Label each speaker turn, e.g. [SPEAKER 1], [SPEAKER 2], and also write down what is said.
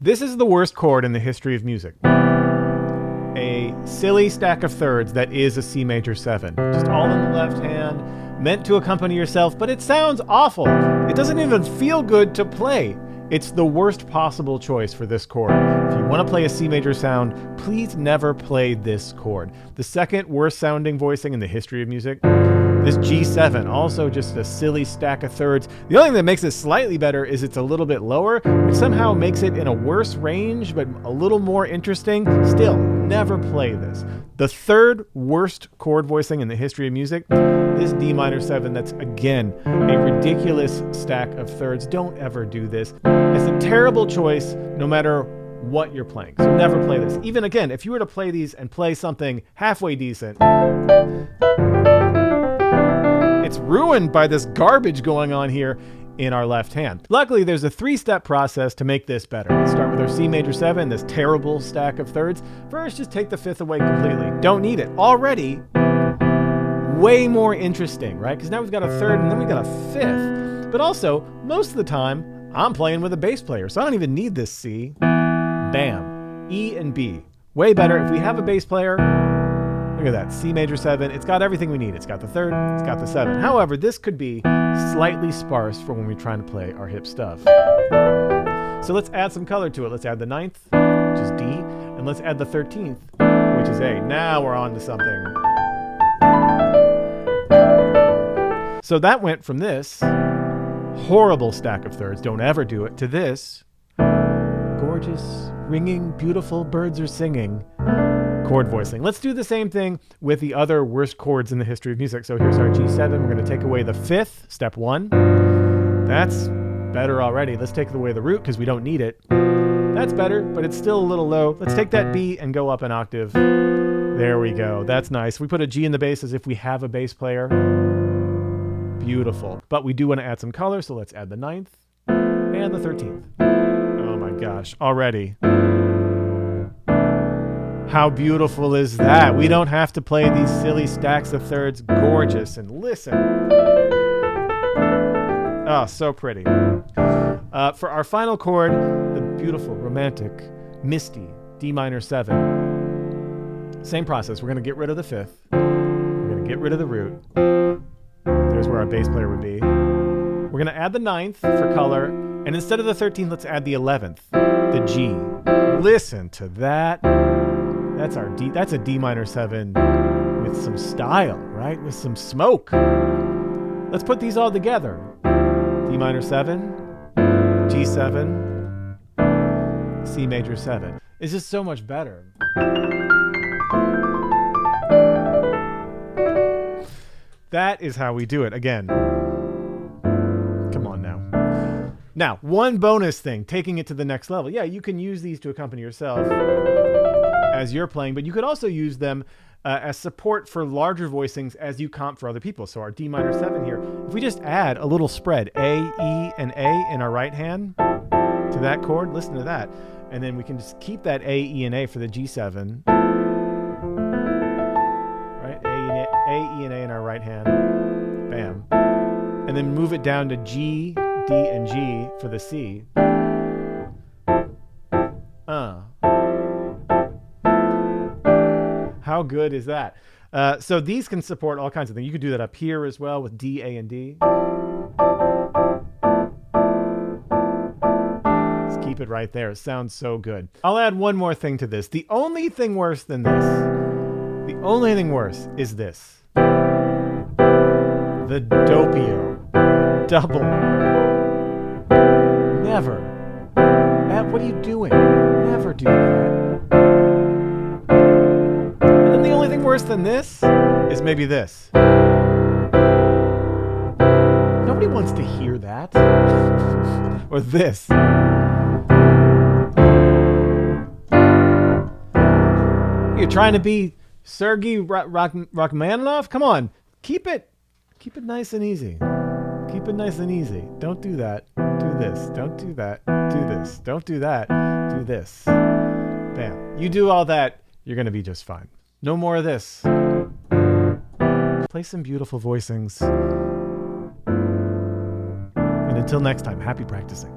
[SPEAKER 1] This is the worst chord in the history of music. A silly stack of thirds that is a C major 7. Just all in the left hand, meant to accompany yourself, but it sounds awful. It doesn't even feel good to play. It's the worst possible choice for this chord. If you want to play a C major sound, please never play this chord. The second worst sounding voicing in the history of music, this G7, also just a silly stack of thirds. The only thing that makes it slightly better is it's a little bit lower, which somehow makes it in a worse range, but a little more interesting. Still, never play this. The third worst chord voicing in the history of music, this D minor 7, that's again a ridiculous stack of thirds. Don't ever do this. It's a terrible choice no matter what you're playing. So never play this. Even again, if you were to play these and play something halfway decent, it's ruined by this garbage going on here in our left hand. Luckily, there's a 3-step process to make this better. Let's start with our C major 7, this terrible stack of thirds. First, just take the 5th away completely. Don't need it. Already way more interesting, right? Because now we've got a 3rd and then we've got a 5th. But also, most of the time, I'm playing with a bass player, so I don't even need this C. Bam. E and B. Way better. If we have a bass player, look at that, C major 7. It's got everything we need. It's got the 3rd, it's got the 7. However, this could be slightly sparse for when we're trying to play our hip stuff. So let's add some color to it. Let's add the 9th, which is D, and let's add the 13th, which is A. Now we're on to something. So that went from this horrible stack of thirds, don't ever do it, to this gorgeous, ringing, beautiful, birds are singing chord voicing. Let's do the same thing with the other worst chords in the history of music. So here's our G7. We're going to take away the 5th, step 1. That's better already. Let's take away the root because we don't need it. That's better, but it's still a little low. Let's take that B and go up an octave. There we go. That's nice. We put a G in the bass as if we have a bass player. Beautiful. But we do want to add some color, so let's add the 9th and the 13th. Oh my gosh, already. How beautiful is that? We don't have to play these silly stacks of thirds. Gorgeous. And listen. Oh, so pretty. For our final chord, the beautiful, romantic, misty D minor 7. Same process. We're going to get rid of the 5th. We're going to get rid of the root. There's where our bass player would be. We're going to add the 9th for color. And instead of the 13th, let's add the 11th, the G. Listen to that. That's our D. That's a D minor 7 with some style, right? With some smoke. Let's put these all together. D minor 7, G7, C major 7. It's just so much better. That is how we do it. Again, come on now. Now, one bonus thing, taking it to the next level. Yeah, you can use these to accompany yourself as you're playing, but you could also use them as support for larger voicings as you comp for other people. So our D minor 7 here, if we just add a little spread, A, E, and A in our right hand to that chord, listen to that. And then we can just keep that A, E, and A for the G7. Right? A, E, and A in our right hand. Bam. And then move it down to G, D, and G for the C. How good is that? So these can support all kinds of things. You could do that up here as well with D, A, and D. Let's keep it right there. It sounds so good. I'll add one more thing to this. The only thing worse than this, the only thing worse is this. The doppio. Double. Never. What are you doing? Never do that. And then the only thing worse than this is maybe this. Nobody wants to hear that. Or this. You're trying to be Sergei Rachmaninoff? Come on. Keep it nice and easy. Keep it nice and easy. Don't do that. Do this. Don't do that. Do this. Don't do that. Do this. Bam. You do all that, you're going to be just fine. No more of this. Play some beautiful voicings. And until next time, happy practicing.